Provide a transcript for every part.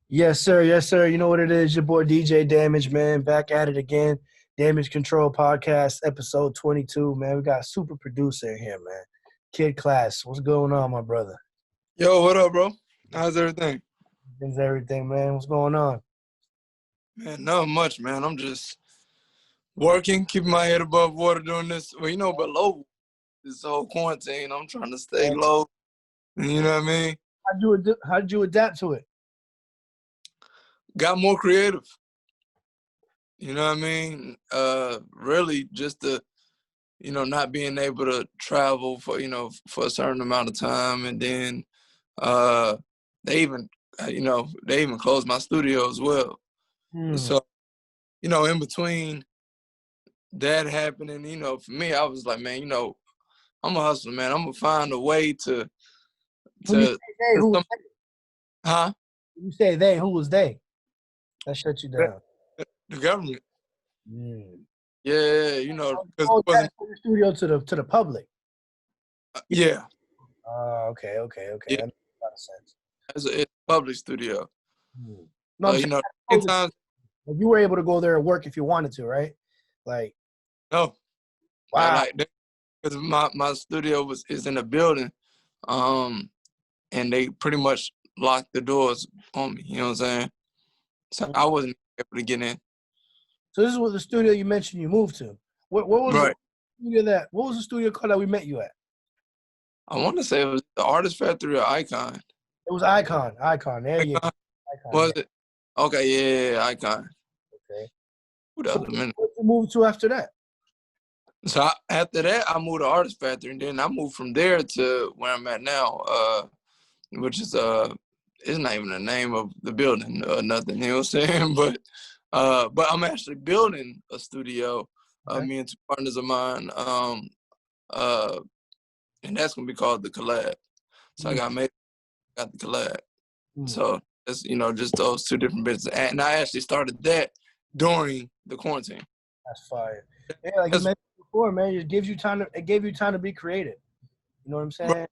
Yes, sir. Yes, sir. You know what it is? Your boy DJ Damage, man. Back at it again. Damage Control Podcast, episode 22, man. We got a super producer in here, man. Kid Class. What's going on, my brother? Yo, what up, bro? How's everything? Things, everything, man. What's going on? Man, not much, man. I'm just working, keeping my head above water doing this. Well, below this whole quarantine, I'm trying to stay low. You know what I mean? How'd you adapt to it? Got more creative. You know what I mean? Really just not being able to travel for a certain amount of time. And then they even, they even closed my studio as well. So, in between that happening, for me, I was like, man, I'm a hustler, man. I'm gonna find a way to When you say they, who was they? huh? When you say they, who was they? That shut you down. The government. Mm. Yeah, because Oh, it wasn't. the studio to the public. Yeah. Okay. Yeah. That makes a lot of sense. It's a public studio. No, I'm saying Sometimes you were able to go there and work if you wanted to, right? Like, no. wow. Like because my studio is in a building, and they pretty much locked the doors on me. You know what I'm saying? So I wasn't able to get in. So this is what the studio you mentioned you moved to. What was Right. the studio what was the studio called that we met you at? I want to say it was the Artist Factory or Icon. It was Icon. There you go. Icon. Icon. Was it? Okay, yeah, Icon. Okay. What other minute? What did you move to after that? So after that, I moved to Artist Factory, and then I moved from there to where I'm at now, which is it's not even the name of the building or nothing. You know what I'm saying? But I'm actually building a studio. Okay. Me and two partners of mine, and that's gonna be called the Collab. So I got the Collab. So it's just those two different businesses, and I actually started that during the quarantine. That's fire. Yeah, like you mentioned before, man, it gave you time to be creative. You know what I'm saying?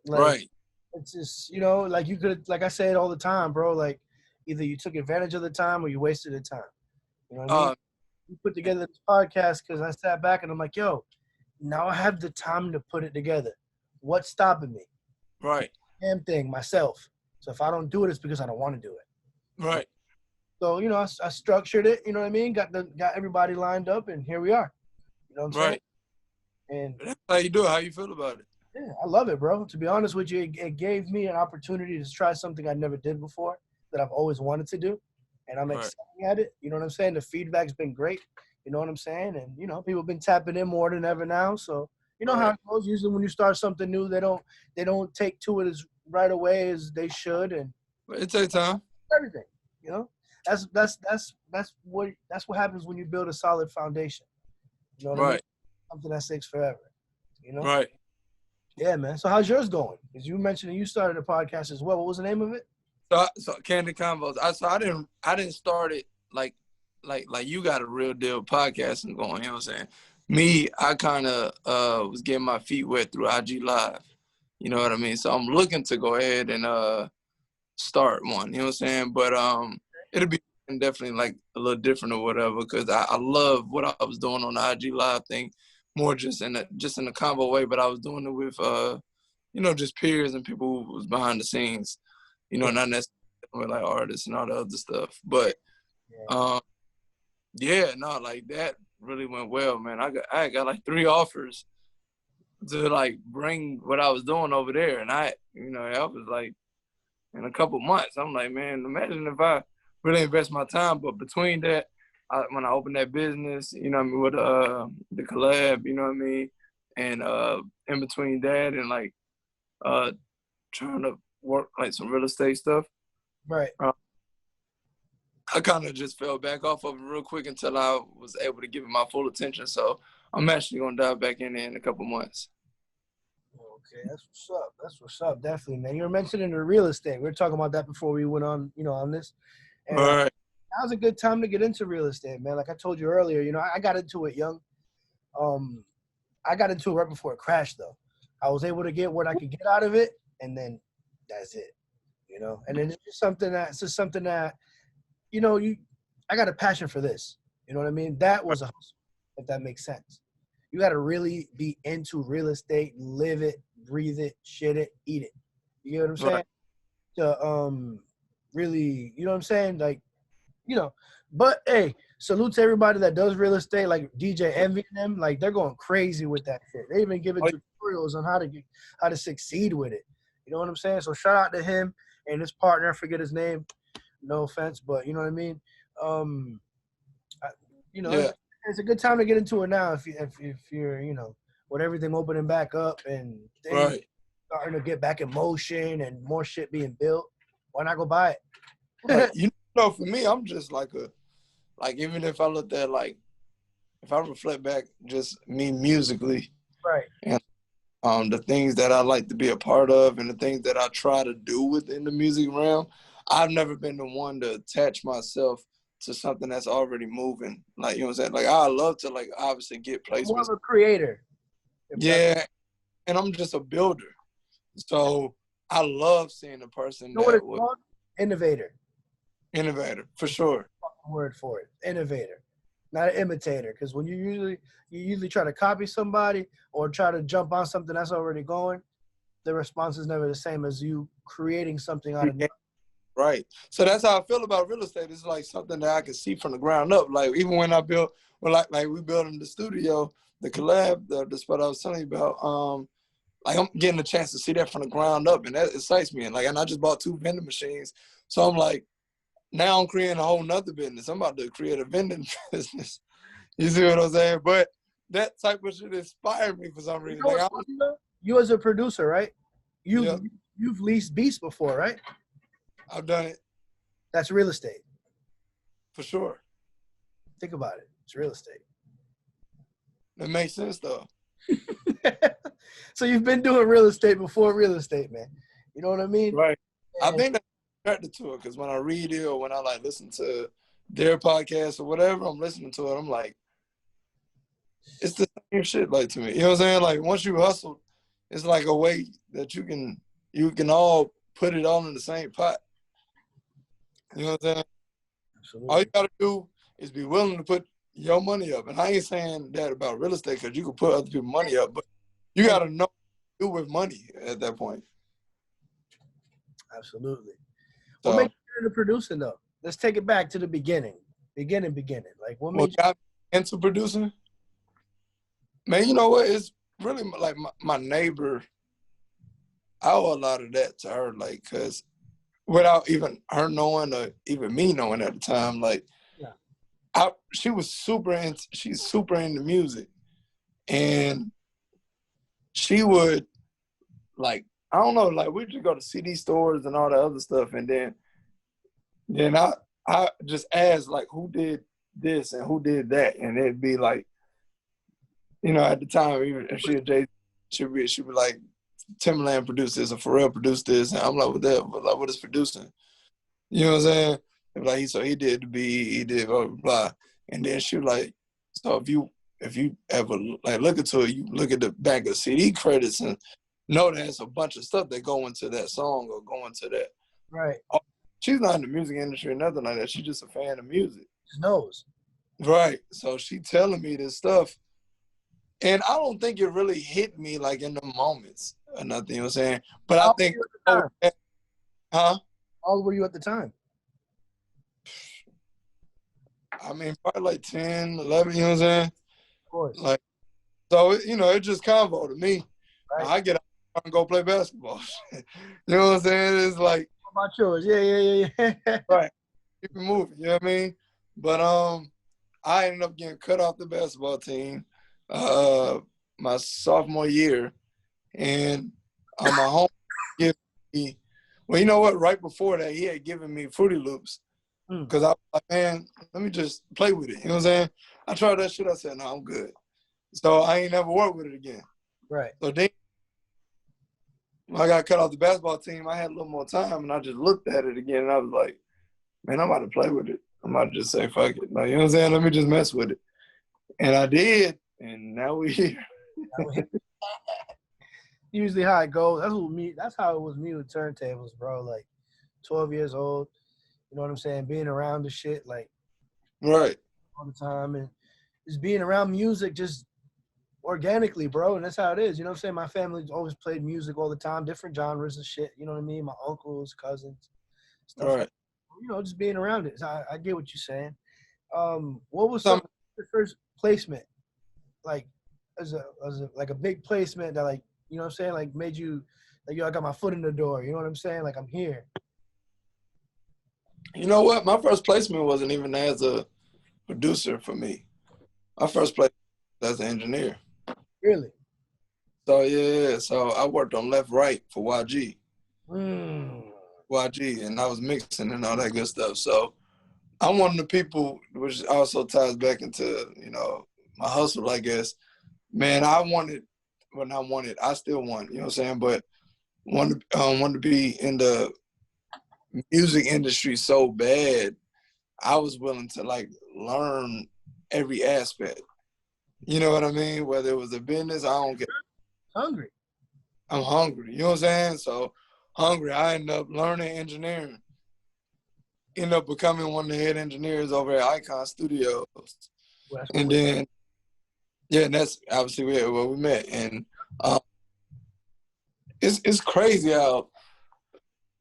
Right. It's just, like you could, like I say it all the time, bro. Like either you took advantage of the time or you wasted the time. You know what I mean? We put together this podcast because I sat back and I'm like, yo, now I have the time to put it together. What's stopping me? Right. Damn thing, myself. So if I don't do it, it's because I don't want to do it. Right. So, I structured it, you know what I mean? Got everybody lined up, and here we are. You know what I'm saying? And that's how you do it. How you feel about it? Yeah, I love it, bro. To be honest with you, it gave me an opportunity to try something I never did before that I've always wanted to do. And I'm excelling at it. You know what I'm saying? The feedback's been great. You know what I'm saying? And, people have been tapping in more than ever now. So, how it goes. Usually when you start something new, they don't take to it as right away as they should. And it takes time. Everything, that's what happens when you build a solid foundation. You know what I mean? Something that sticks forever. Right. Yeah, man. So how's yours going? Because you mentioned you started a podcast as well. What was the name of it? So Candid Convos. I didn't start it like you got a real deal podcasting going. You know what I'm saying? Me, I kind of was getting my feet wet through IG Live. You know what I mean? So I'm looking to go ahead and start one. You know what I'm saying? But it'll be definitely like a little different or whatever, because I love what I was doing on the IG Live thing, more just in a convo way. But I was doing it with just peers and people who was behind the scenes. Not necessarily with like artists and all the other stuff. But like that really went well, man. I got like 3 offers to like bring what I was doing over there, and I was like, in a couple months, I'm like, man, imagine if I really invest my time. But between that, when I opened that business, with the collab, you know what I mean, and in between that and like trying to work like some real estate stuff, right? I kind of just fell back off of it real quick until I was able to give it my full attention. So I'm actually gonna dive back in a couple months. Okay, that's what's up. Definitely, man. You were mentioning the real estate. We were talking about that before we went on, on this. And all right. Now's a good time to get into real estate, man. Like I told you earlier, I got into it young. I got into it right before it crashed, though. I was able to get what I could get out of it, and then that's it. And then it's just something that, I got a passion for this. You know what I mean? That was a hustle, if that makes sense. You got to really be into real estate, live it, breathe it, shit it, eat it. You get what I'm saying? Right. To really, you know what I'm saying? Like, but hey, salute to everybody that does real estate, like DJ Envy and them. Like, they're going crazy with that shit. They even giving tutorials on how to succeed with it. You know what I'm saying? So shout out to him and his partner. I forget his name. No offense, but you know what I mean. It's a good time to get into it now if you're with everything opening back up and things starting to get back in motion and more shit being built. Why not go buy it? Right. For me, I'm just even if I looked at if I reflect back just me musically, right, and the things that I like to be a part of and the things that I try to do within the music realm, I've never been the one to attach myself to something that's already moving. Like, you know what I'm saying? Like, I love to obviously get placements. More of a creator. Yeah, and I'm just a builder. So I love seeing a person you know what it's called? Innovator. Innovator, for sure. Word for it. Innovator. Not an imitator. Because when you usually try to copy somebody or try to jump on something that's already going, the response is never the same as you creating something out of nothing. Right. So that's how I feel about real estate. It's like something that I can see from the ground up. Like, even when I built, we built in the studio, the collab, the spot I was telling you about, I'm getting a chance to see that from the ground up, and that excites me. And I just bought 2 vending machines. So I'm like, now I'm creating a whole nother business. I'm about to create a vending business. You see what I'm saying? But that type of shit inspired me for some reason. You as a producer, right? You've leased beats before, right? I've done it. That's real estate. For sure. Think about it. It's real estate. That makes sense, though. So you've been doing real estate before real estate, man. You know what I mean? Right. I think that's attracted to it because when I read it or when I listen to their podcast or whatever, I'm listening to it, I'm like, it's the same shit to me. You know what I'm saying? Like, once you hustle, it's like a way that you can all put it all in the same pot. You know what I'm saying? Absolutely. All you gotta do is be willing to put your money up. And I ain't saying that about real estate because you can put other people's money up, but you gotta know what to do with money at that point. Absolutely. What made you into producing though? Let's take it back to the beginning. Beginning. Like, what made you got into producing? Man, you know what? It's really like my neighbor. I owe a lot of that to her, because without even her knowing or even me knowing at the time, she's super into music. And she would, I don't know, we'd just go to CD stores and all that other stuff. And then I just asked, who did this and who did that? And it'd be at the time, even if she had she'd be like, Timberland produced this or Pharrell produced this. And I'm like, what is producing? You know what I'm saying? So he did the beat, he did blah, blah, blah. And then she was like, so if you ever look into it, you look at the back of CD credits and know there's a bunch of stuff that go into that song or go into that. Right. She's not in the music industry or nothing like that. She's just a fan of music. She knows. Right. So she telling me this stuff. And I don't think it really hit me in the moments or nothing, you know what I'm saying? But I think, huh? How old were you at the time? I mean, probably 10, 11, you know what I'm saying? Of course. So, it just convo to me. Right. I get out and go play basketball. You know what I'm saying? It's like. What about yours? Yeah. Right. Keep it moving, you know what I mean? But I ended up getting cut off the basketball team my sophomore year. And my home gave me, well, you know what? Right before that, he had given me Fruity Loops. Because I was like, man, let me just play with it. You know what I'm saying? I tried that shit. I said, no, I'm good. So I ain't never worked with it again. Right. So then when I got cut off the basketball team, I had a little more time, and I just looked at it again, and I was like, man, I'm about to play with it. I'm about to just say, fuck it. You know what I'm saying? Let me just mess with it. And I did, and now we're here. Usually how it goes. That's how it was me with turntables, bro. 12 years old. You know what I'm saying? Being around the shit like Right. all the time and just being around music just organically, bro. And that's how it is. You know what I'm saying? My family always played music all the time, different genres and shit. You know what I mean? My uncles, cousins, stuff like Right. that. You know, just being around it. So I get what you're saying. What was Some your first placement? Like as a like a big placement that like, you know what I'm saying? Like made you like, yo, I got my foot in the door. You know what I'm saying? Like I'm here. You know what? My first placement wasn't even as a producer for me. My first placement was as an engineer. Really? So yeah, so I worked on left right for YG. Mm. YG, and I was mixing and all that good stuff. So I'm one of the people, which also ties back into, my hustle, I guess. Man, I wanted, when I wanted, I still want, you know what I'm saying? But wanted to be in the music industry so bad, I was willing to like learn every aspect. You know what I mean? Whether it was a business, I don't care. Hungry. I'm hungry. You know what I'm saying? So hungry, I ended up learning engineering. Ended up becoming one of the head engineers over at Icon Studios. Well, that's And what then, yeah, and that's obviously where we met. And it's crazy how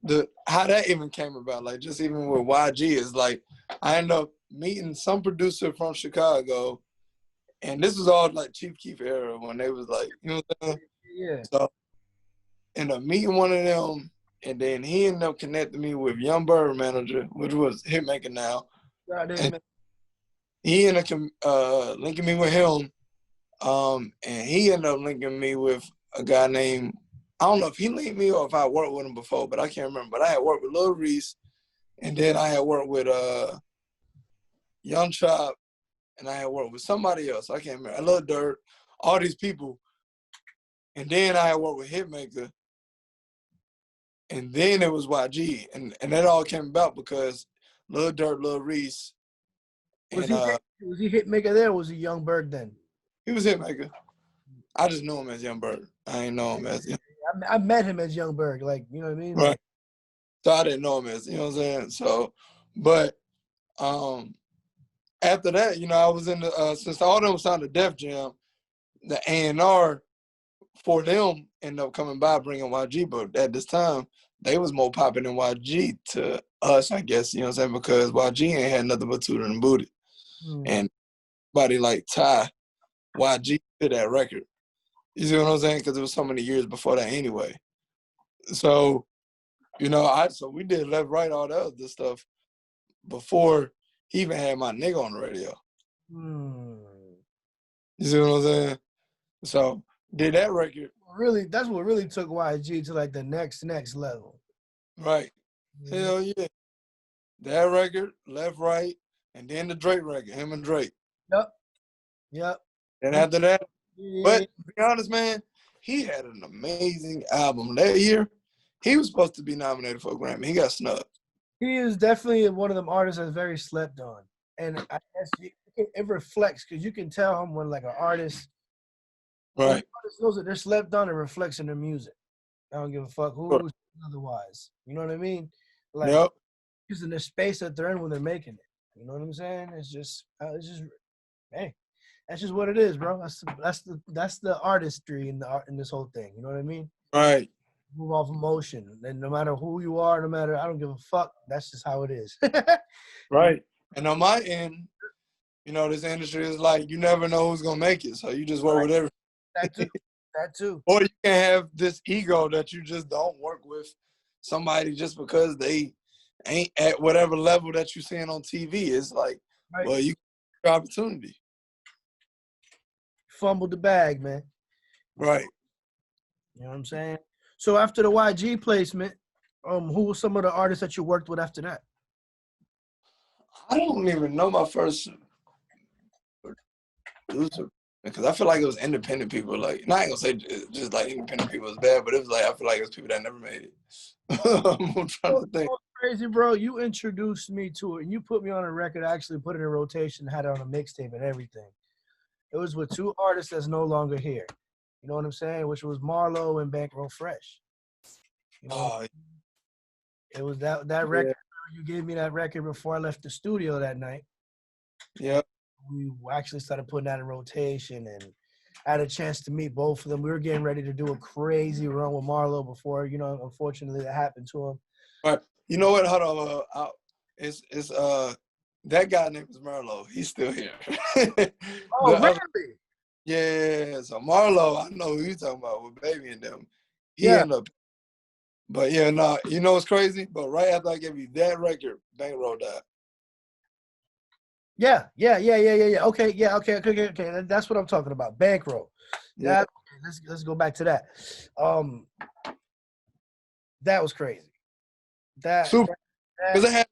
that even came about. Like just even with YG is like I ended up meeting some producer from Chicago, and this was all like Chief Keef era when they was like, you know what I'm saying? yeah. So ended up meeting one of them, and then he ended up connecting me with Young Bird manager, which was Hitmaker now. And he ended up linking me with him. And he ended up linking me with a guy named, I don't know if he linked me or if I worked with him before, but I can't remember. But I had worked with Lil Reese, and then I had worked with Young Chop, and I had worked with somebody else. I can't remember. Lil Durk, all these people. And then I had worked with Hitmaker, and then it was YG. And that all came about because Lil Durk, Lil Reese, Was and he Hitmaker there or was he Young Berg then? he was Hitmaker. I just knew him as Young Bird. I ain't know him as Young. I met him as Young Berg, like, you know what I mean? Right. Like, So I didn't know him as, you know what I'm saying? So, but after that, I was in the, since all of them signed to Def Jam, the A&R for them ended up coming by bringing YG, but at this time, they was more popping than YG to us, I guess, you know what I'm saying? Because YG ain't had nothing but Tutor and Booty. And somebody like Ty, YG did that record. You see what I'm saying? Because it was so many years before that anyway. So, so we did left, right, all that other stuff before he even had my nigga on the radio. You see what I'm saying? So did that record. Really, that's what really took YG to like the next level. Right. Hell yeah. That record, left, right, and then the Drake record, him and Drake. Yep. And after that, but to be honest, man, he had an amazing album that year. He was supposed to be nominated for a Grammy. He got snubbed. He is definitely one of them artists that's very slept on. And I guess it reflects because you can tell him when like an artist, right, when an artist knows that they're slept on, it reflects in their music. I don't give a fuck who's otherwise. You know what I mean? Like using the space that they're in when they're making it. You know what I'm saying? It's just hey, that's just what it is, bro. That's the artistry in this whole thing. You know what I mean? Right. Move off emotion, and no matter who you are, no matter I don't give a fuck. That's just how it is. Right. And on my end, this industry is like you never know who's gonna make it, so you just work with everything. That too. Or you can have this ego that you just don't work with somebody just because they ain't at whatever level that you're seeing on TV. It's like, well, you get opportunity. Fumbled the bag, man. Right. You know what I'm saying? So after the YG placement, who were some of the artists that you worked with after that? I don't even know my first producer because I feel like it was independent people. Like, and I ain't gonna say just like independent people is bad, but it was like I feel like it was people that never made it. I'm trying to think. Crazy, bro. You introduced me to it, and you put me on a record. I actually put it in rotation, had it on a mixtape and everything. It was with two artists that's no longer here. You know what I'm saying? Which was Marlo and Bankroll Fresh. You know It was that record. You gave me that record before I left the studio that night. Yeah. We actually started putting that in rotation, and I had a chance to meet both of them. We were getting ready to do a crazy run with Marlo before, unfortunately that happened to him. Right. You know what? Hold on. It's that guy named is Marlo. He's still here. Oh, really? Yeah. So Marlo, I know who you talking about with Baby and them. He Yeah. ended up. But yeah, no, you know what's crazy? But right after I gave you that record, Bankroll died. Yeah. Okay. That's what I'm talking about. Bankroll. Yeah. Let's go back to that. That was crazy. Super. Because I had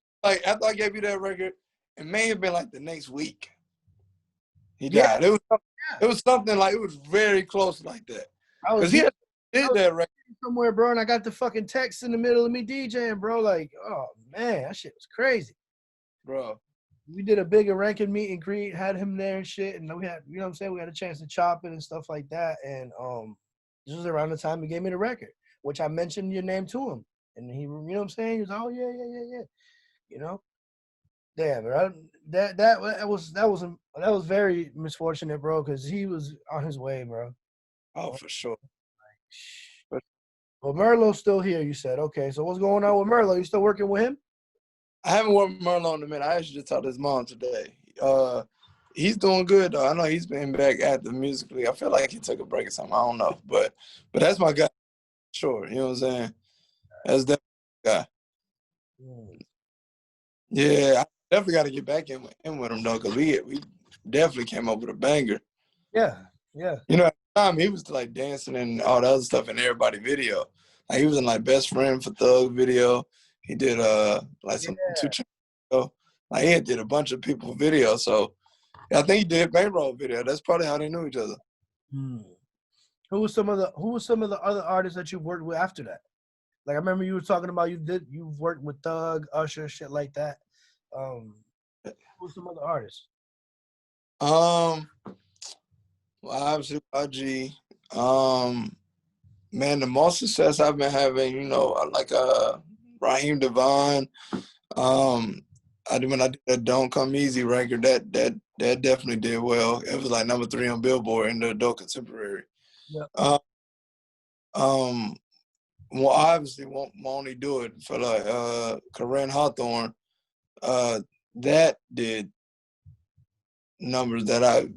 after I gave you that record, it may have been like the next week. He died. It was something like it was very close like that. Because he did that record somewhere, bro, and I got the fucking text in the middle of me DJing, bro. Like, oh man, that shit was crazy, bro. We did a bigger ranking meet and greet, had him there and shit, and we had, what I'm saying, we had a chance to chop it and stuff like that. And this was around the time he gave me the record, which I mentioned your name to him, and he, what I'm saying, he was, oh yeah. Damn, bro. That was very misfortunate, bro, because he was on his way, bro. Oh, for sure. Well, Merlot's still here, you said. Okay, so what's going on with Merlot? You still working with him? I haven't worked with Merlot in a minute. I actually just talked to his mom today. He's doing good, though. I know he's been back active musically. I feel like he took a break or something. I don't know. But that's my guy. Sure. You know what I'm saying? That's definitely my guy. Yeah, I definitely got to get back in with him, though, because we definitely came up with a banger. Yeah. You know, at the time, he was, like, dancing and all the other stuff in everybody's video. Like, he was in, like, Best Friend for Thug video. He did, like, some 2 Chainz. Like, he did a bunch of people's videos. So, I think he did Bankroll video. That's probably how they knew each other. Who was some of the other artists that you worked with after that? Like, I remember you were talking about you've worked with Thug, Usher, shit like that. Who were some other artists? Well, obviously, IG. Man, the most success I've been having, like Raheem Devon. When I did that "Don't Come Easy" record, that definitely did well. It was like number 3 on Billboard in the adult contemporary. Yeah. Well, obviously won't only do it for like Corinne Hawthorne. That did numbers that I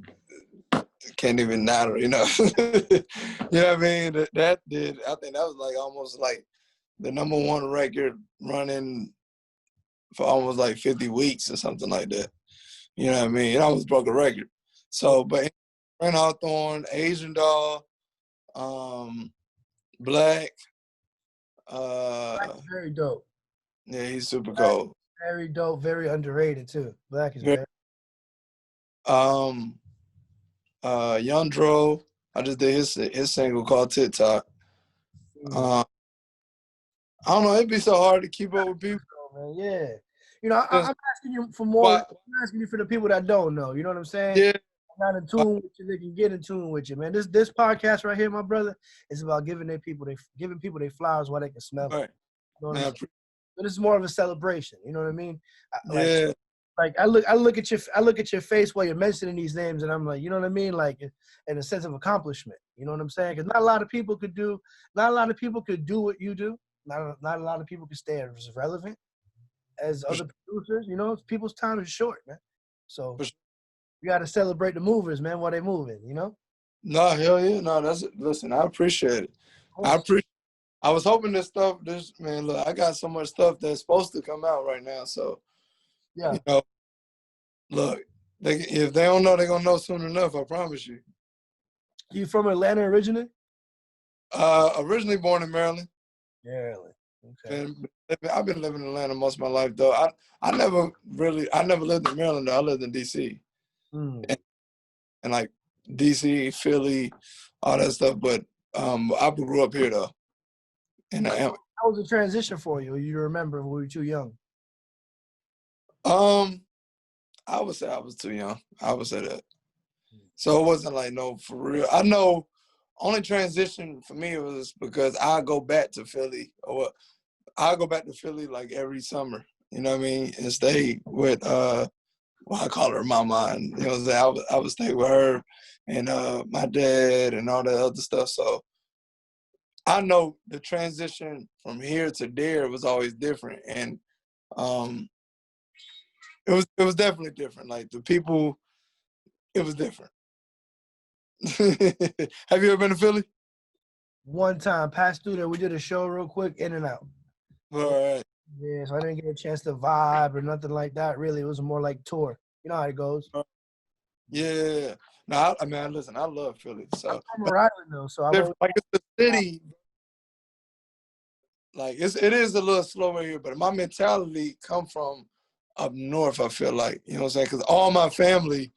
can't even now, you know. You know what I mean? That did. I think that was like almost like the number 1 record running for almost like 50 weeks or something like that. You know what I mean? It almost broke a record. So, but Corinne Hawthorne, Asian Doll, Black. Black is very dope. Yeah, he's super cold. Very dope, very underrated too. Black is very. Young Dro, I just did his single called TikTok. I don't know, it'd be so hard to keep up with people. Man, yeah. I'm asking you for more. I'm asking you for the people that don't know. You know what I'm saying? Yeah. Not in tune with you, they can get in tune with you, man. This podcast right here, my brother, is about giving people their flowers while they can smell them. Right. You know but it's more of a celebration. You know what I mean? Yeah. Like I look at your face while you're mentioning these names, and I'm like, you know what I mean? Like in a sense of accomplishment. You know what I'm saying? Because not a lot of people could do what you do. Not a lot of people could stay as relevant as other producers. You know, people's time is short, man. So you got to celebrate the movers, man, while they moving. You know? No, hell yeah, no. Listen. I appreciate it. I was hoping man. Look, I got so much stuff that's supposed to come out right now. So, yeah. Look, if they don't know, they're gonna know soon enough. I promise you. You from Atlanta originally? Originally born in Maryland. Maryland. Okay. I've been living in Atlanta most of my life, though. I never lived in Maryland, though. I lived in D.C. And like D.C., Philly, all that stuff. But I grew up here, though. And how was the transition for you? You remember when we were too young? I would say I was too young. I would say that. So it wasn't like, no, for real. I know only transition for me was because I go back to Philly or I go back to Philly like every summer, you know what I mean, and stay with well, I call her mama, and you know what I'm saying. I would stay with her and my dad and all that other stuff. So I know the transition from here to there was always different, and um, it was definitely different. Like the people, it was different. Have you ever been to Philly? One time, passed through there, we did a show real quick, in and out. All right. Yeah, so I didn't get a chance to vibe or nothing like that. Really, it was more like tour. You know how it goes. Yeah. No, I mean, listen, I love Philly. I'm So, from but Rhode Island though, so I've always, like it's the city. Like it is a little slower here, but my mentality come from up north. I feel like, you know what I'm saying, because all my family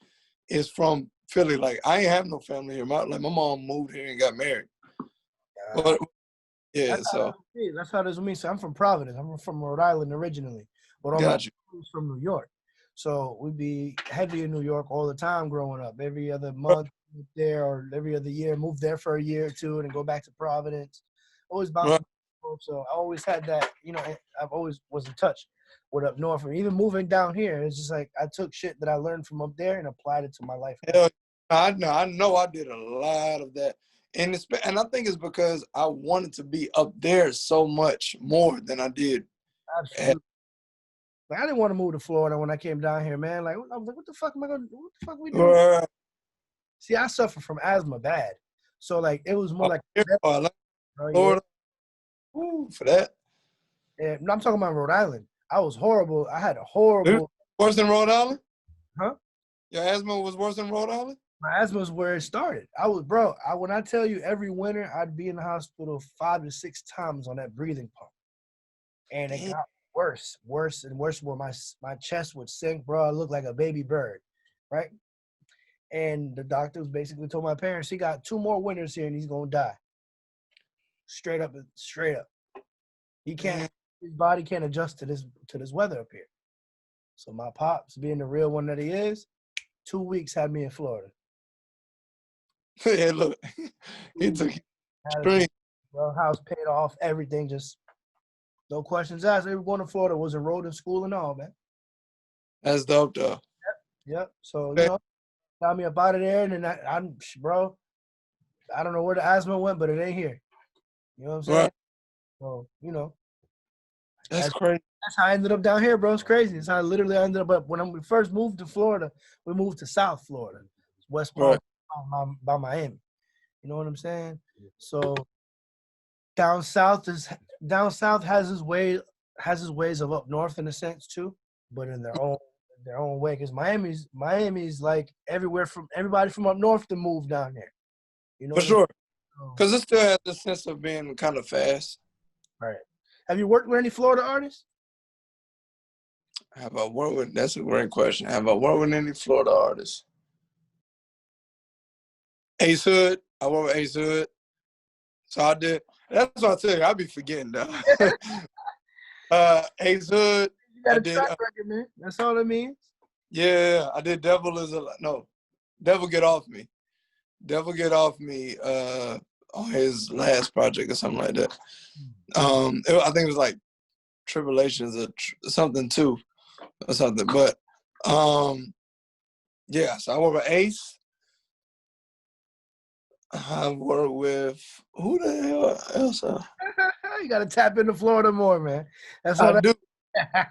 is from Philly. Like I ain't have no family here. My mom moved here and got married. But yeah, so that's how it is with me. So I'm from Providence. I'm from Rhode Island originally, but all my got you. family's from New York. So we'd be heavy in New York all the time growing up. Every other month there, or every other year, move there for a year or two, and then go back to Providence. Always bouncing. Right. So I always had that. You know, I've always was in touch with up north, and even moving down here, it's just like I took shit that I learned from up there and applied it to my life. Hell, I know I did a lot of that. And I think it's because I wanted to be up there so much more than I did. Absolutely. Like, I didn't want to move to Florida when I came down here, man. Like, I was like, what the fuck am I gonna do? What the fuck we doing? See, I suffer from asthma bad. So, like, it was more like, Florida. yeah. Ooh, for that. And I'm talking about Rhode Island. I was horrible. I had a horrible. Worse than Rhode Island? Huh? Your asthma was worse than Rhode Island? My asthma is where it started. When I tell you every winter, I'd be in the hospital 5 to 6 times on that breathing pump. And it got worse and worse, where my chest would sink, bro. I looked like a baby bird, right? And the doctors basically told my parents he got 2 more winters here and he's gonna die. Straight up. He can't. His body can't adjust to this weather up here. So my pops, being the real one that he is, 2 weeks had me in Florida. Yeah, look, he took straight. House paid off, everything, just no questions asked. We were going to Florida, was enrolled in school and all, man. That's dope, though. Yep. So, you know, got me up out of there, and then bro, I don't know where the asthma went, but it ain't here. You know what I'm saying? Right. So, you know. That's crazy. That's how I ended up down here, bro. It's crazy. It's how I literally ended up. When we first moved to Florida, we moved to South Florida, West Palm, right, by Miami. You know what I'm saying? So down south has its ways of up north in a sense too, but in their own way. Because Miami's like everybody from up north to move down there. You know, for sure. Because it still has the sense of being kind of fast. Right. Have you worked with any Florida artists? Have I worked with? That's a great question. Have I worked with any Florida artists? Ace Hood. I worked with Ace Hood. So I did. That's what I tell you. I be forgetting though. Ace Hood. You got a track record, man. That's all it means. Yeah, I did. Devil Get Off Me. Devil Get Off Me. On his last project or something like that. I think it was like Tribulations or something too, or something. But yeah. So I worked with Ace. I worked with who the hell else? You gotta tap into Florida more, man. That's all I do. Yeah.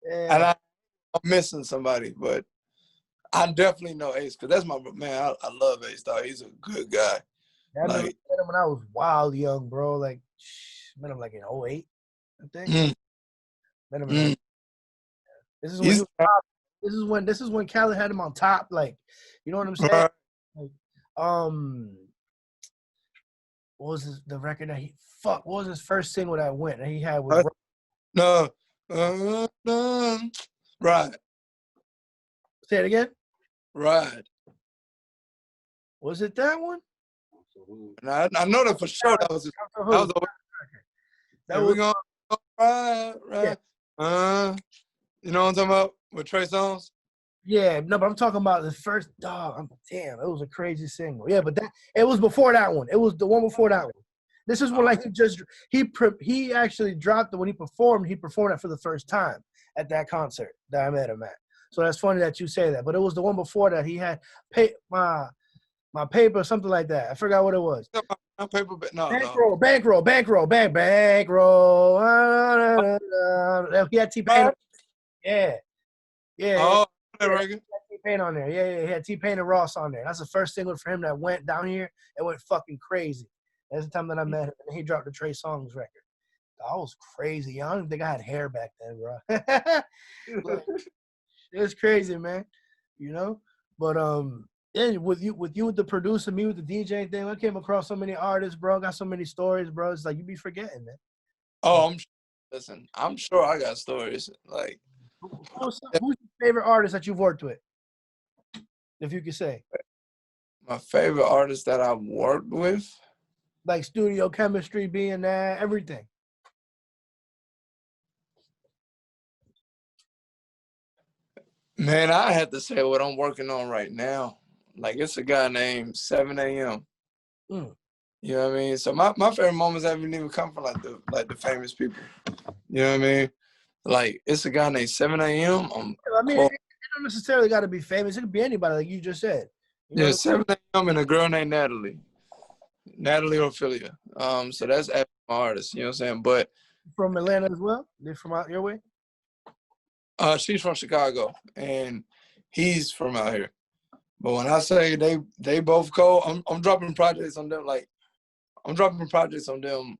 And I'm missing somebody, but I definitely know Ace because that's my man. I love Ace, dog. He's a good guy. I met him when I was wild young, bro. Like, met him like in 2008, I think. Met him in This is when Khaled had him on top. Like, you know what I'm saying? Like, what was the record that what was his first single that went that he had with No. Right. Say it again. Right. Was it that one? And I know that for sure. That was we're gonna right. Yeah. You know what I'm talking about with Trey Songz? Yeah, no, but I'm talking about the first dog. Damn, it was a crazy single. Yeah, but it was before that one. It was the one before that one. This is when like he actually dropped it when he performed. He performed it for the first time at that concert that I met him at. So that's funny that you say that. But it was the one before that he had my paper, something like that. I forgot what it was. My paper, no, bankroll. He had T-Pain. Yeah. Oh, T-Pain on there. Yeah. He had T-Pain and Ross on there. That's the first single for him that went down here. It went fucking crazy. That's the time that I met him. And he dropped the Trey Songz record. That was crazy. I don't even think I had hair back then, bro. It was crazy, man. You know? But yeah, with the producer, me with the DJ thing, I came across so many artists, bro. Got so many stories, bro. It's like you be forgetting, man. Oh, I'm sure I got stories. Like, who's your favorite artist that you've worked with? If you could say. My favorite artist that I've worked with? Like studio chemistry being there, everything. Man, I had to say what I'm working on right now. Like, it's a guy named 7 a.m. Mm. You know what I mean? So my favorite moments haven't even come from like the famous people. You know what I mean? Like, it's a guy named 7 a.m. I mean, it don't necessarily got to be famous. It could be anybody, like you just said. You know 7 a.m. and a girl named Natalie Ophelia. So that's my artist. You know what I'm saying? But from Atlanta as well. They're from out your way. She's from Chicago and he's from out here. But when I say they both cold, I'm dropping projects on them. Like, I'm dropping projects on them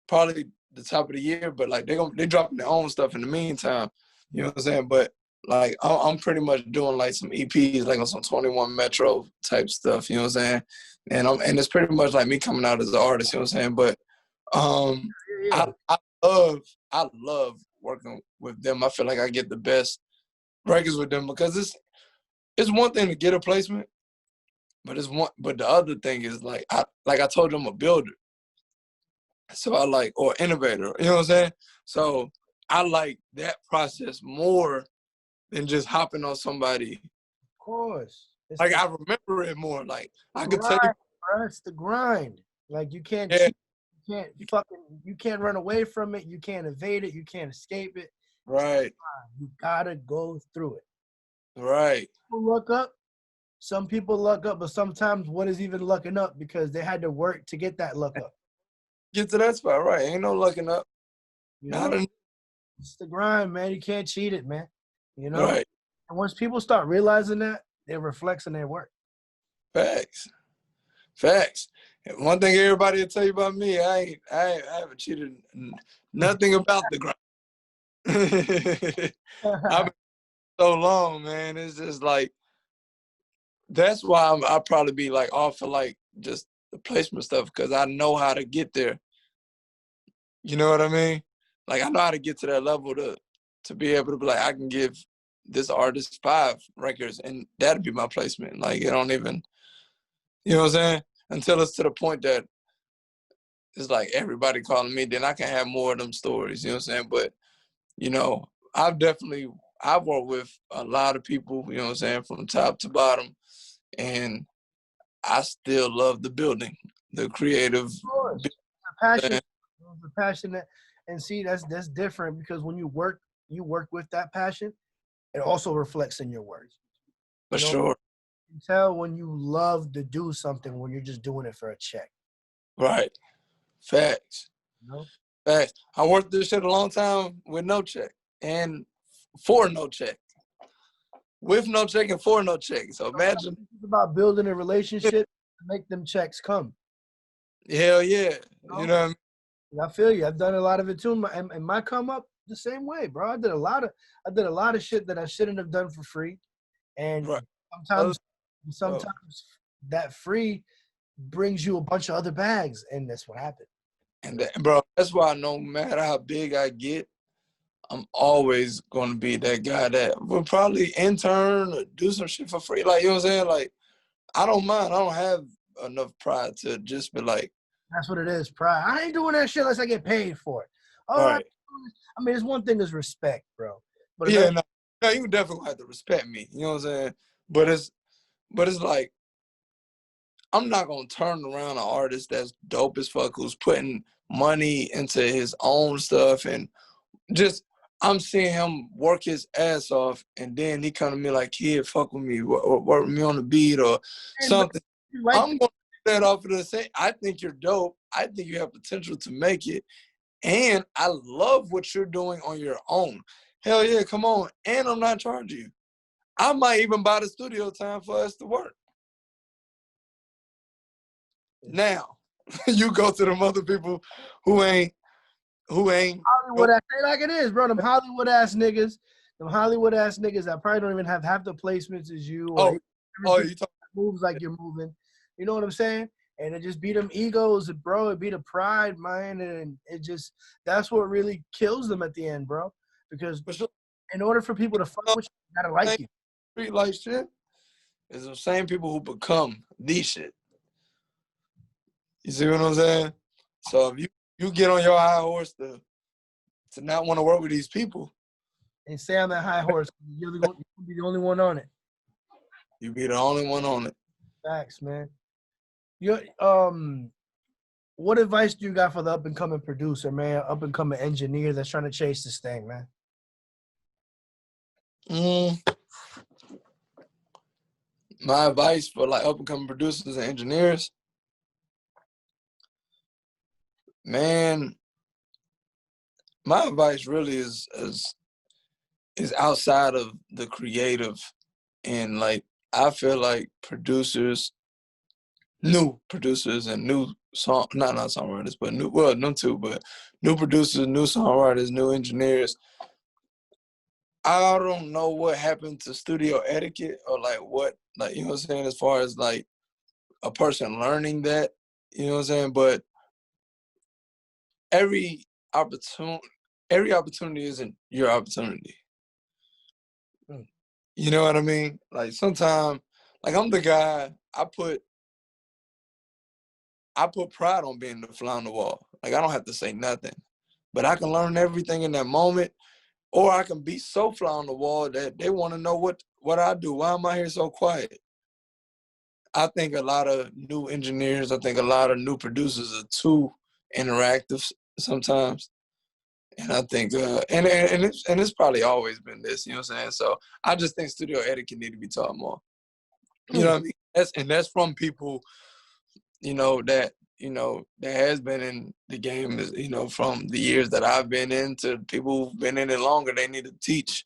probably the top of the year, but like they dropping their own stuff in the meantime. You know what I'm saying? But like I'm pretty much doing like some EPs, like on some 21 Metro type stuff. You know what I'm saying? And it's pretty much like me coming out as an artist. You know what I'm saying? But I love working with them. I feel like I get the best records with them because it's one thing to get a placement, but the other thing is like I told you, I'm a builder. So I like, or innovator, you know what I'm saying? So I like that process more than just hopping on somebody. Of course. Like, I remember it more. Like, I could tell you. Bro, it's the grind. Like, you can't cheat. You can't run away from it. You can't evade it. You can't escape it. Right. You gotta go through it. Right. People look up. Some people luck up, but sometimes what is even lucking up because they had to work to get that luck up. Get to that spot, right? Ain't no lucking up. You know, it's the grind, man. You can't cheat it, man. You know, right. And once people start realizing that, it reflects in their work. Facts. One thing everybody will tell you about me, I haven't cheated nothing about the grind. I've been so long, man. It's just like, that's why I'll probably be like off for like just the placement stuff because I know how to get there. You know what I mean? Like, I know how to get to that level to be able to be like, I can give this artist 5 records and that'd be my placement. Like, it don't even, you know what I'm saying? Until it's to the point that it's like everybody calling me, then I can have more of them stories, you know what I'm saying? But, you know, I've worked with a lot of people, you know what I'm saying, from top to bottom. And I still love the building, the creative. The passion and see that's different because when you work with that passion, it also reflects in your words. For sure. You can tell when you love to do something when you're just doing it for a check. Right. Facts. You know? Facts. I worked this shit a long time with no check and for no check. With no check and for no check. So imagine. It's about building a relationship to make them checks come. Hell yeah. You know what I mean? I feel you. I've done a lot of it too. And my come up the same way, bro. I did a lot of shit that I shouldn't have done for free. And sometimes that free brings you a bunch of other bags, and that's what happened. And bro, that's why no matter how big I get, I'm always gonna be that guy that will probably intern or do some shit for free. Like, you know what I'm saying? Like, I don't mind. I don't have enough pride to just be like, that's what it is, pride. I ain't doing that shit unless I get paid for it. Right. I mean, it's one thing is respect, bro. But yeah, no, you definitely have to respect me. You know what I'm saying? But it's like, I'm not gonna turn around an artist that's dope as fuck, who's putting money into his own stuff, and just I'm seeing him work his ass off, and then he come to me like, "Kid, fuck with me, or work with me on the beat or something." Like, I'm gonna do that off of the same. I think you're dope. I think you have potential to make it, and I love what you're doing on your own. Hell yeah, come on! And I'm not charging you. I might even buy the studio time for us to work. Now, you go to them other people who ain't Hollywood ass, say like it is, bro. Them Hollywood ass niggas that probably don't even have half the placements as you, or you talking moves like you're moving. You know what I'm saying? And it just beat them egos, bro. It beat the pride, man, and it just that's what really kills them at the end, bro. Because in order for people to fuck with you, you gotta like you. Street life shit is the same people who become these shit. You see what I'm saying? So if you get on your high horse to not want to work with these people, and stay on that high horse, you'll be the only one on it. You be the only one on it. Facts, man. You what advice do you got for the up and coming producer, man? Up and coming engineer that's trying to chase this thing, man. My advice for like up and coming producers and engineers, man. My advice really is outside of the creative, and like I feel like new producers and new not songwriters, but new producers, new songwriters, new engineers. I don't know what happened to studio etiquette or like what, like, you know what I'm saying, as far as like a person learning that, you know what I'm saying, but every opportunity isn't your opportunity. You know what I mean? Like sometimes, like I'm the guy, I put pride on being the fly on the wall. Like I don't have to say nothing, but I can learn everything in that moment, or I can be so fly on the wall that they want to know what I do. Why am I here so quiet? I think a lot of new engineers, I think a lot of new producers are too interactive sometimes. And I think, and it's probably always been this, you know what I'm saying? So I just think studio etiquette need to be taught more. You know what I mean? That's from people, that has been in the game, from the years that I've been in to people who've been in it longer. They need to teach,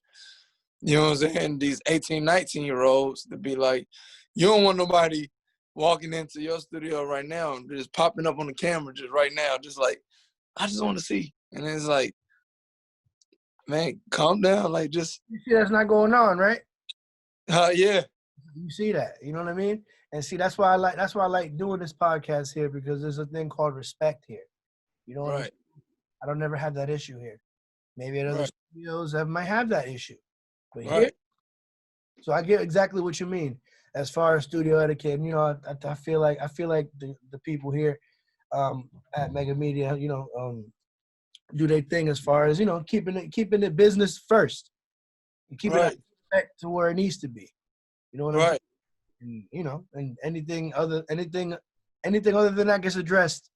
you know what I'm saying, these 18, 19-year-olds to be like, you don't want nobody walking into your studio right now and just popping up on the camera just right now, just like, I just want to see. And it's like, man, calm down. Like, just. You see that's not going on, right? Yeah. You see that, you know what I mean? And see, that's why I like doing this podcast here, because there's a thing called respect here. You know what I mean? I don't never have that issue here. Maybe at other studios that might have that issue. But here, so I get exactly what you mean as far as studio etiquette. And, I feel like the people here at Mega Media, do their thing as far as, keeping it business first. And keeping it respect to where it needs to be. You know what I'm saying? And, and anything other than that gets addressed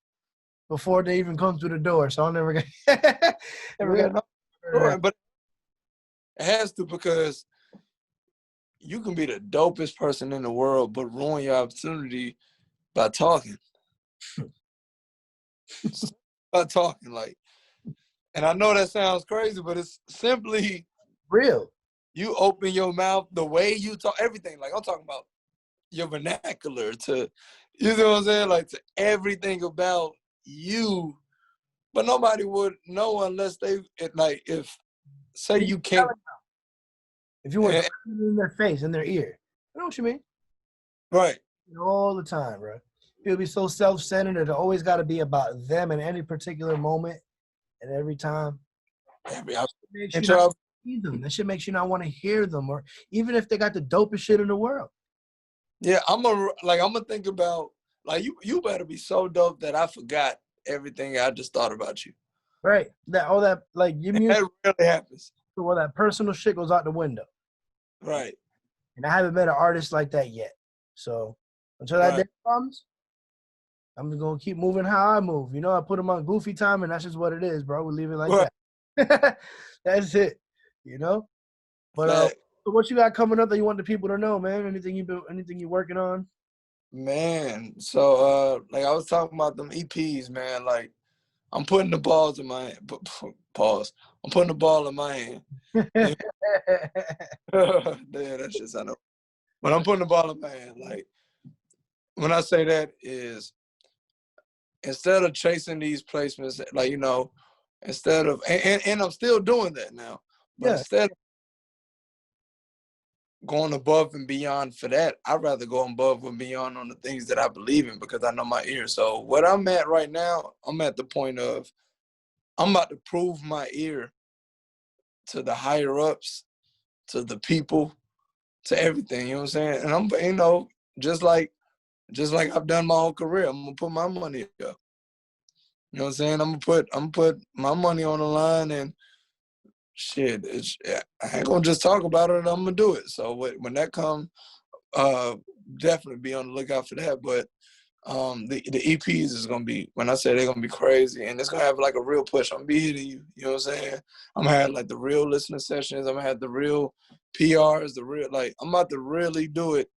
before they even come through the door. So I'll never get but it has to, because you can be the dopest person in the world but ruin your opportunity by talking. Like, and I know that sounds crazy, but it's simply real. You open your mouth, the way you talk, everything. Like, I'm talking about your vernacular to, you know what I'm saying? Like, to everything about you. But nobody would know unless say you can't. If you were in their face, in their ear. You know what you mean? Right. All the time, bro. People be so self-centered. It always got to be about them in any particular moment and every time. That shit makes you not want to hear them, or even if they got the dopest shit in the world. Yeah, I'm gonna think about, like, you better be so dope that I forgot everything I just thought about you. Right. That music, that really happens. Well, that personal shit goes out the window. Right. And I haven't met an artist like that yet. So Until that day comes, I'm just gonna keep moving how I move. You know, I put them on goofy time, and that's just what it is, bro. We leave it like that. That's it. You know. But so what you got coming up that you want the people to know, man? Anything you working on? Man, so like I was talking about them EPs, man. Like I'm putting the balls in my hand. Pause. I'm putting the ball in my hand. Yeah, that's just I know. When I'm putting the ball in my hand, like when I say that is instead of chasing these placements, like instead of and I'm still doing that now, but Yeah. instead of going above and beyond for that, I'd rather go above and beyond on the things that I believe in because I know my ear. So what I'm at right now, I'm at the point of I'm about to prove my ear to the higher ups, to the people, to everything. You know what I'm saying? And I'm, just like I've done my whole career, I'm gonna put my money up. You know what I'm saying? I'm gonna put my money on the line and shit. I ain't gonna just talk about it. I'm gonna do it. So when that comes, definitely be on the lookout for that. But the EPs is gonna be, when I say they're gonna be crazy, and it's gonna have like a real push. I'm gonna be hitting you. You know what I'm saying? I'm gonna have like the real listening sessions. I'm gonna have the real PRs. The real I'm about to really do it,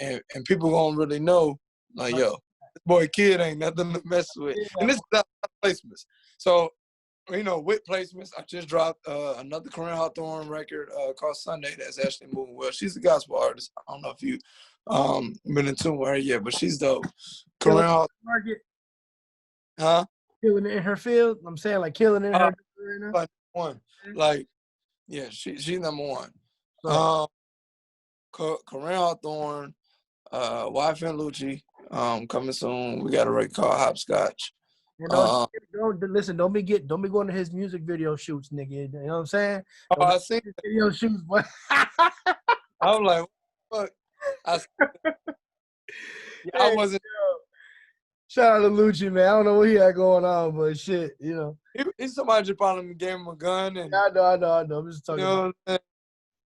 and people gonna really know like yo, this boy Kid ain't nothing to mess with. And this is not placements. So with placements, I just dropped another Corinne Hawthorne record called Sunday that's actually moving well. She's a gospel artist. I don't know if you been in tune with her yet, but she's dope. Corinne Hawthorne. Huh? Killing it in her field. I'm saying like killing it in her right now. One. Like, yeah, she's number one. Corinne Hawthorne, Wife and Lucci, coming soon. We got a record called Hopscotch. Don't be going to his music video shoots, nigga. You know what I'm saying? I see video shoots, boy. I'm like, fuck. I wasn't. Shout out to Lucci, man. I don't know what he had going on, but shit, He's somebody just probably gave him a gun and. I know. I'm just talking. About.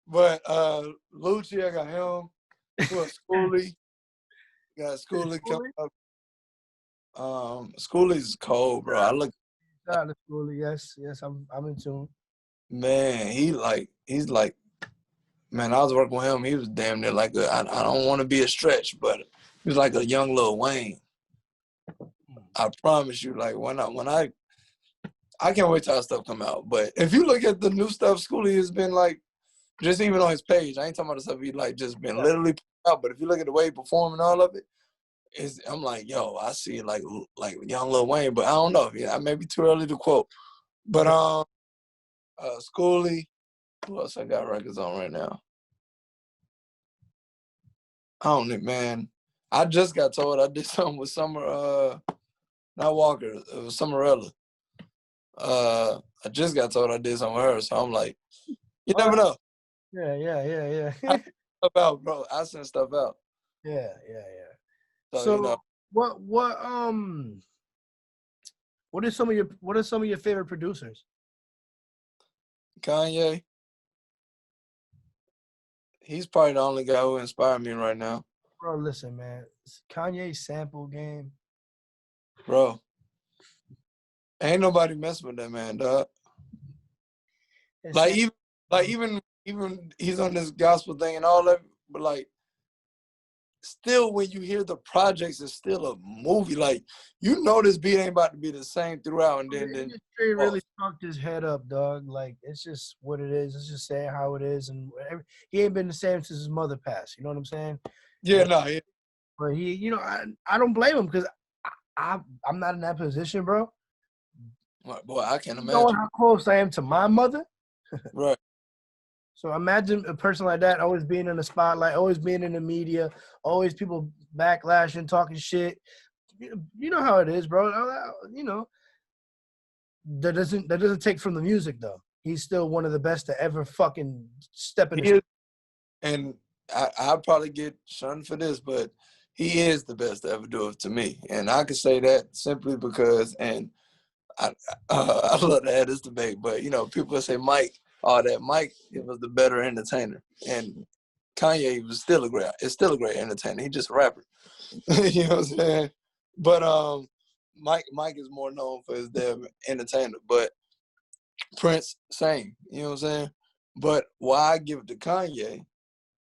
But Lucci, I got him. Who else? Schoolie. Got Schoolie coming up. Schoolie's cold, bro. Shout out to Schoolie. Yes, I'm in tune. Man, he's like, man, I was working with him. He was damn near like I don't want to be a stretch, but he was like a young Lil Wayne. I promise you, like when I can't wait till our stuff come out. But if you look at the new stuff, Schoolie has been like, just even on his page, I ain't talking about the stuff he like just been literally put out. But if you look at the way he performed and all of it, I'm like, yo, I see like young Lil Wayne, but I don't know. Yeah, I may be too early to quote. But Schoolie, who else I got records on right now? I don't know, man. I just got told I did something with Summer, not Walker, it was Summerella. I just got told I did something with her, so I'm like, you never know. Yeah. I send stuff out, bro. I send stuff out. Yeah. So what are some of your favorite producers? Kanye. He's probably the only guy who inspired me right now. Bro, listen, man. Kanye's sample game. Bro. Ain't nobody messing with that man, dog. Even he's on this gospel thing and all that, but like still when you hear the projects, it's still a movie. Like, this beat ain't about to be the same throughout, and then he really fucked his head up, dog. Like, it's just what it is. It's just saying how it is, and he ain't been the same since his mother passed. You know what I'm saying? Yeah, But he, I don't blame him because I'm not in that position, bro. Boy, I can't imagine. Knowing how close I am to my mother. Right. So imagine a person like that always being in the spotlight, always being in the media, always people backlashing, talking shit. You know how it is, bro. That doesn't take from the music though. He's still one of the best to ever fucking step in. And I'll probably get shunned for this, but he is the best to ever do it to me, and I can say that simply because, and I love to have this debate, but people say Mike. Mike, it was the better entertainer. And Kanye was still a great. It's still a great entertainer. He's just a rapper. You know what I'm saying? But Mike is more known for his damn entertainer. But Prince, same. You know what I'm saying? But why I give it to Kanye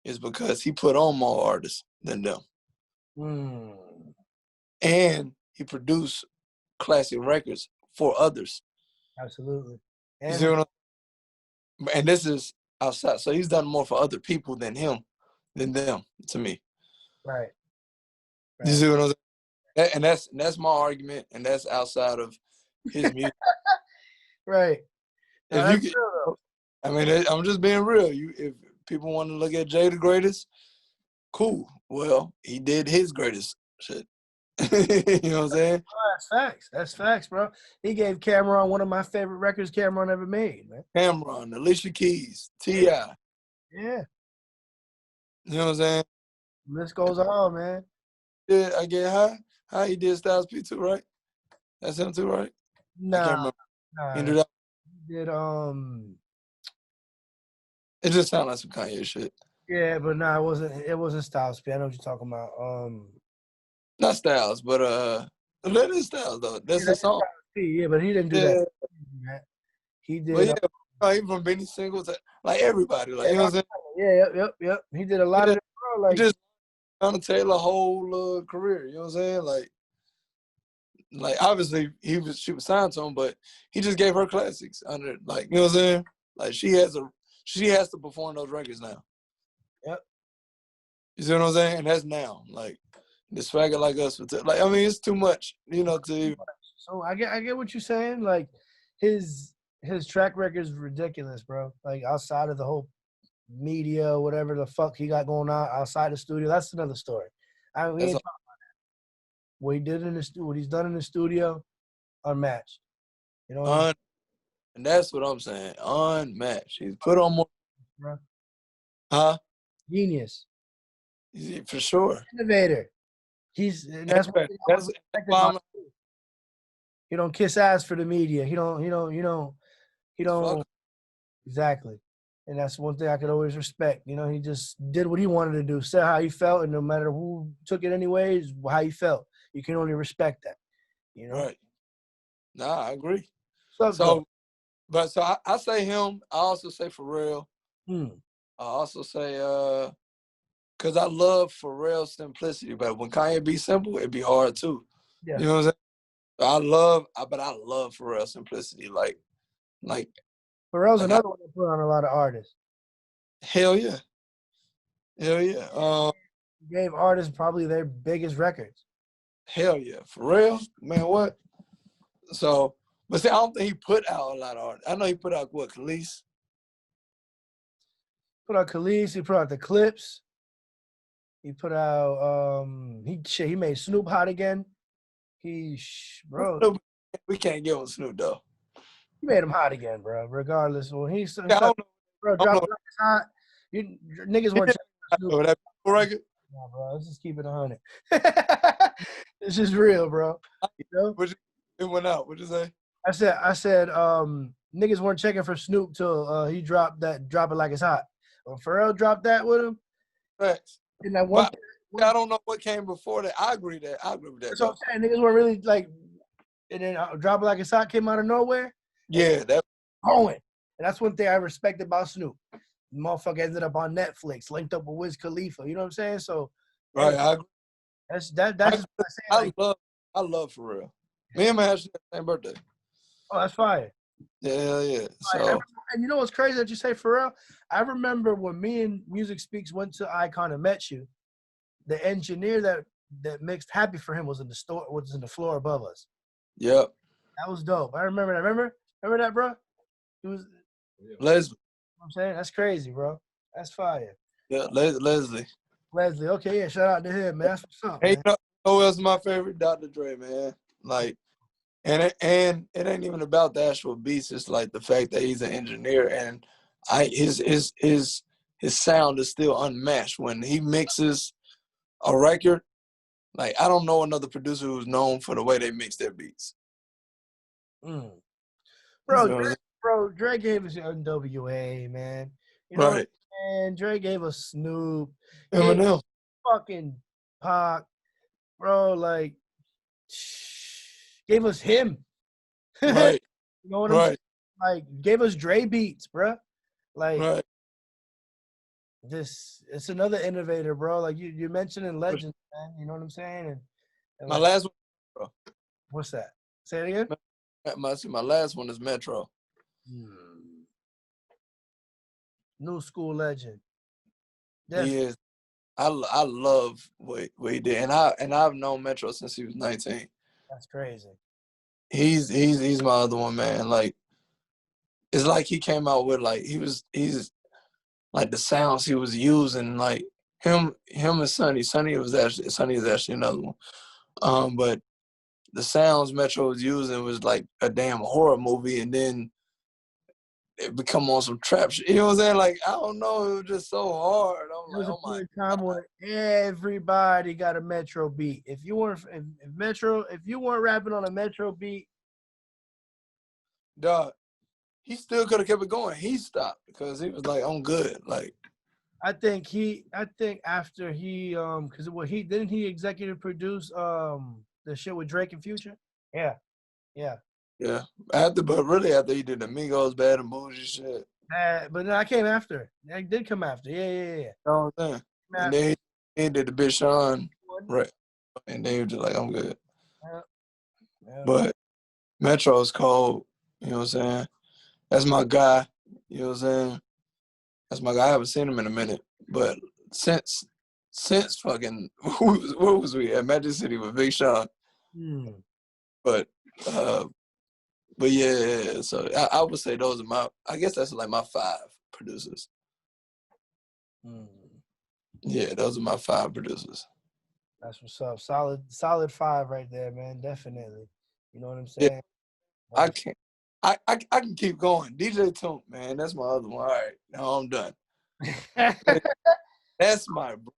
is because he put on more artists than them. And he produced classic records for others. Absolutely. You see what and this is outside. So he's done more for other people than them, to me. Right. You see what I'm saying? And that's my argument, and that's outside of his music. Right. No, if you could, I mean, I'm just being real. If people want to look at Jay the greatest, cool. Well, he did his greatest shit. You know what I'm saying? Oh, that's facts. That's facts, bro. He gave Cameron one of my favorite records Cameron ever made, man. Cameron, Alicia Keys, T.I. Yeah. You know what I'm saying? The list goes on, man. Yeah, I get high. He did Styles P too, right? That's him too, right? I can't remember. He did that. He did It just sounded like some Kanye shit. Yeah, but no, it wasn't Styles P. I know what you're talking about. Not Styles, but that is Styles though. That's his song. Yeah, but he didn't do that. He did. But yeah, even from Benny Singles, like everybody, like you know what I'm saying? Yeah, yep. He did a lot of it, bro. Like he just trying to tailor whole career. You know what I'm saying? Like obviously she was signed to him, but he just gave her classics under, like, you know what I'm saying? Like she has to perform those records now. Yep. You see what I'm saying? And that's now. Like this faggot like us, like, I mean, it's too much, you know. So I get what you're saying. Like his track record is ridiculous, bro. Like outside of the whole media, whatever the fuck he got going on outside the studio, that's another story. I mean, we ain't talking about that. What he did in the what he's done in the studio, unmatched. You know, and that's what I'm saying. Unmatched. He's put on more. Bro. Huh? Genius. For sure. Innovator. That's he don't kiss ass for the media. He don't exactly. And that's one thing I could always respect. You know, he just did what he wanted to do, said how he felt, and no matter who took it anyways, how he felt. You can only respect that. You know? Right. Nah, I agree. So I say him. I also say Pharrell. I also say because I love Pharrell's simplicity, but when Kanye be simple, it'd be hard too. Yeah. You know what I'm saying? I love Pharrell's simplicity. Like Pharrell's another one that put on a lot of artists. Hell yeah. He gave artists probably their biggest records. Hell yeah. Pharrell, man, what? So, but see, I don't think he put out a lot of art. I know he put out what, Khalees? Put out Khalees. He put out the Clips. He put out he made Snoop hot again. Bro. We can't give him Snoop though. He made him hot again, bro. Regardless, when bro, drop like it's hot. You niggas weren't checking for Snoop. That record? Nah, bro. Let's just keep it 100. This is real, bro. You know? It went out. What'd you say? I said, niggas weren't checking for Snoop till he dropped It Like It's Hot. When Pharrell dropped that with him, facts. And that one I don't know what came before that. I agree with that. That's what I'm saying. Niggas weren't really like, and then Drop It Like It's Hot came out of nowhere. Yeah, that going. And that's one thing I respect about Snoop. The motherfucker ended up on Netflix, linked up with Wiz Khalifa. You know what I'm saying? So, right, I agree. That's just what I'm saying. I love Pharrell. Me and my had the same birthday. Oh, that's fire. Yeah. So, and you know what's crazy that you say Pharrell? I remember when me and Music Speaks went to Icon and met you. The engineer that mixed Happy for him was in the floor above us. Yep. That was dope. I remember that. Remember that, bro? It was Leslie. You know I'm saying? That's crazy, bro. That's fire. Yeah, Leslie. Okay, yeah, shout out to him, man. That's what's up. Hey, man. you know who else is my favorite? Dr. Dre, man. Like, and it ain't even about the actual beats. It's like the fact that he's an engineer, and his sound is still unmatched when he mixes a record. Like, I don't know another producer who's known for the way they mix their beats. Bro, Dre gave us NWA, man. You know right. And Dre gave us Snoop, gave Eminem. fucking Pac, bro. Like, gave us him. Right. You know what I'm saying? Right. Like, gave us Dre beats, bro. Like, Right. it's another innovator, bro. Like you mentioning legends, man. You know what I'm saying? And My like, last one, bro. what's that? Say it again. My last one is Metro. New school legend. He is. I love what he did, and I've known Metro since he was 19. That's crazy. He's my other one, man. Like, it's like he came out with like he's like the sounds he was using, like him and Sonny. Sonny is actually another one. But the sounds Metro was using was like a damn horror movie, and then it become on some trap shit. You know what I'm saying? Like, I don't know, it was just so hard. I'm There like, was a oh my point in time where everybody got a Metro beat. If you weren't if you weren't rapping on a Metro beat, dog. He still could have kept it going. He stopped because he was like, I'm good. Like, I think after he because what he didn't he executive produce the shit with Drake and Future? Yeah. Yeah. yeah. But really after he did the Migos Bad and Bougie shit. But no, I came after. I did come after. Yeah. You know what I'm saying? And After. then he did the Big Sean, right? And then he was just like, I'm good. Yeah. But Metro's cold. You know what I'm saying? That's my guy. You know what I'm saying? That's my guy. I haven't seen him in a minute. But since fucking where was we at Magic City with Big Sean? But yeah. So I would say those are I guess that's like my 5 producers. Yeah, those are my 5 producers. That's what's up. Solid 5 right there, man. Definitely. You know what I'm Yeah, saying? I can't. I can keep going. DJ Toomp, man, that's my other one. All right, now I'm done. That's my bro.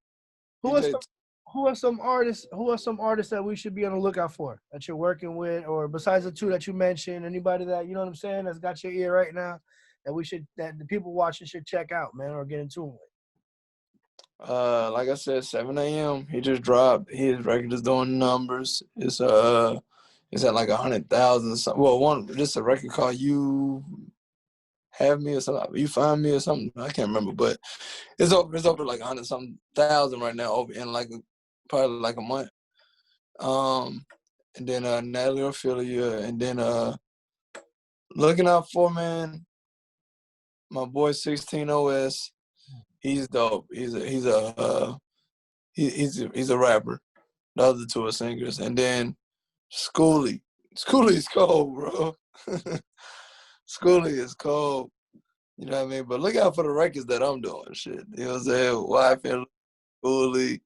Who are some artists that we should be on the lookout for that you're working with, or besides the 2 that you mentioned, anybody that you know what I'm saying that's got your ear right now that the people watching should check out, man, or get in tune with? Like I said, 7 a.m. He just dropped. His record is doing numbers. It's at like 100,000. Well, just a record called "You Have Me" or something. "You Find Me" or something. I can't remember, but it's over like 100 something thousand right now, over in like probably like a month. And then Natalie Ophelia, and then looking out for, man, my boy 16OS. He's dope. He's a rapper. The other 2 are singers, and then Schoolie. Schoolie's cold, bro. Schoolie is cold. You know what I mean? But look out for the records that I'm doing. Shit, you know what I'm saying? Wife and Schoolie,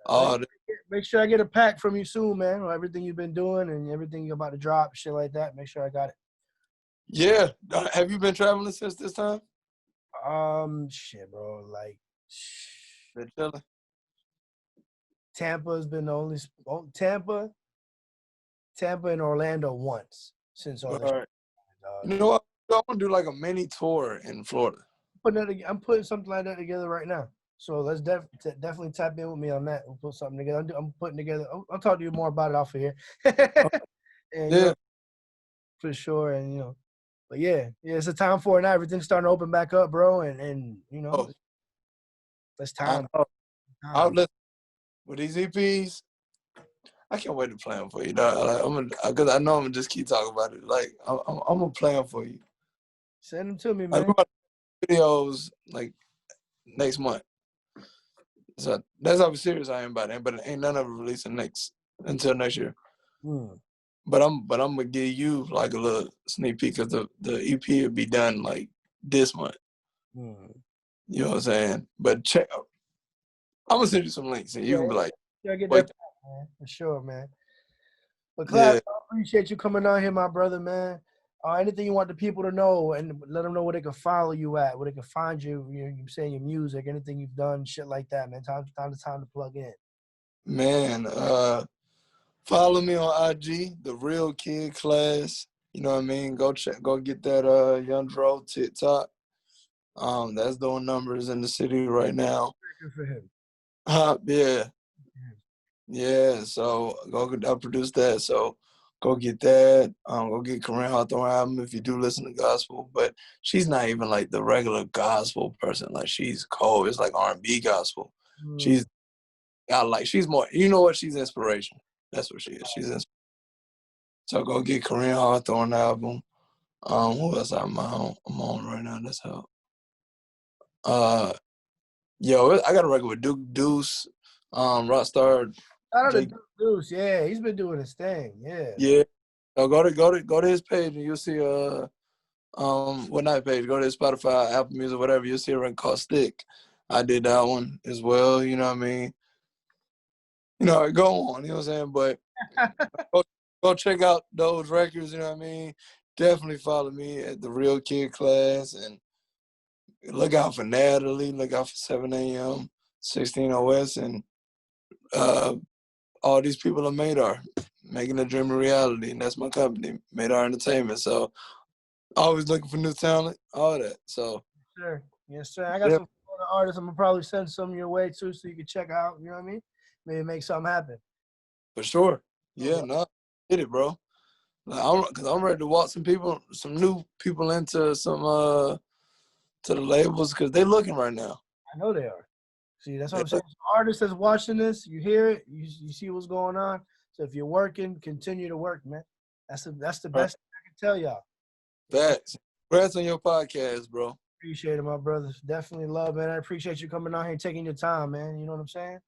all that. Make sure I get a pack from you soon, man. Everything you've been doing and everything you're about to drop, shit like that. Make sure I got it. Yeah. Have you been traveling since this time? Shit, bro. Like, Been chilling. Tampa's been the only Tampa and Orlando once since all All this. right. You know what? I want to do like a mini tour in Florida. I'm putting something like that together right now. So let's definitely tap in with me on that. We'll put something together. I'm putting together. I'll talk to you more about it off of here. And, Yeah. For sure. And but yeah, it's a time for it now. Everything's starting to open back up, bro. And it's time. I'll listen with these EPs. I can't wait to play them for you, dog. Because I know I'm gonna just keep talking about it. Like I'm gonna play them for you. Send them to me, Like, man. videos like next month. So that's how serious I am about it. But ain't none of it releasing until next year. But I'm gonna give you like a little sneak peek because the EP will be done like this month. You know what I'm saying? But check out. I'm gonna send you some links and you can be like, yeah, get that back, man. For sure, man. But Clap, I appreciate you coming on here, my brother, man. Anything you want the people to know, and let them know where they can follow you at, where they can find you. You saying your music, anything you've done, shit like that, man. Time to plug in. Man, follow me on IG, The Real Kid Class. You know what I mean? Go get that Young Dro TikTok. That's doing numbers in the city right now. Good for him. Yeah. Yeah, so I produced that. So go get that. Go get Corinne Hawthorne album if you do listen to gospel. But she's not even like the regular gospel person. Like she's cold. It's like R&B gospel. She's she's more. You know what? She's inspiration. That's what she is. She's inspiration. So go get Corinne Hawthorne album. Who else I'm on right now? That's how. I got a record with Duke Deuce, Rockstar. Shout out to Jake. Duke Deuce. Yeah, he's been doing his thing. Yeah. Yeah. So go to his page and you'll see not page, go to his Spotify, Apple Music, whatever, you'll see a record called Stick. I did that one as well, you know what I mean? You know, go on, you know what I'm saying? But go check out those records, you know what I mean? Definitely follow me at the Real Kid Class and look out for Natalie, look out for 7 a.m., 16 OS, and all these people are Madar, making a dream a reality, and that's my company, Madar Entertainment. So always looking for new talent, all that. So Sure. Yes, sir. I got some artists I'm gonna probably send some your way too, so you can check out. You know what I mean? Maybe make something happen. for sure. Yeah, no, get it, bro. Cause I'm ready to walk some new people into some to the labels because they looking right now. I know they are. See, that's what I'm saying. So artists that's watching this, you hear it, you see what's going on. So if you're working, continue to work, man. That's the best thing I can tell y'all. Facts. Congrats on your podcast, bro. Appreciate it, my brothers. Definitely love, man. I appreciate you coming out here and taking your time, man. You know what I'm saying?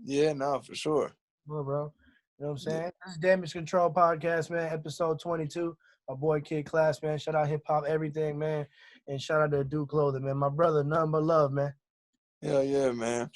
Yeah, no, for sure. Well, bro. You know what I'm saying? This is Damage Control Podcast, man. Episode 22. My boy Kid Class, man. Shout out hip hop, everything, man. And shout out to Duke Clothing, man. My brother, nothing but love, man. Hell yeah, man.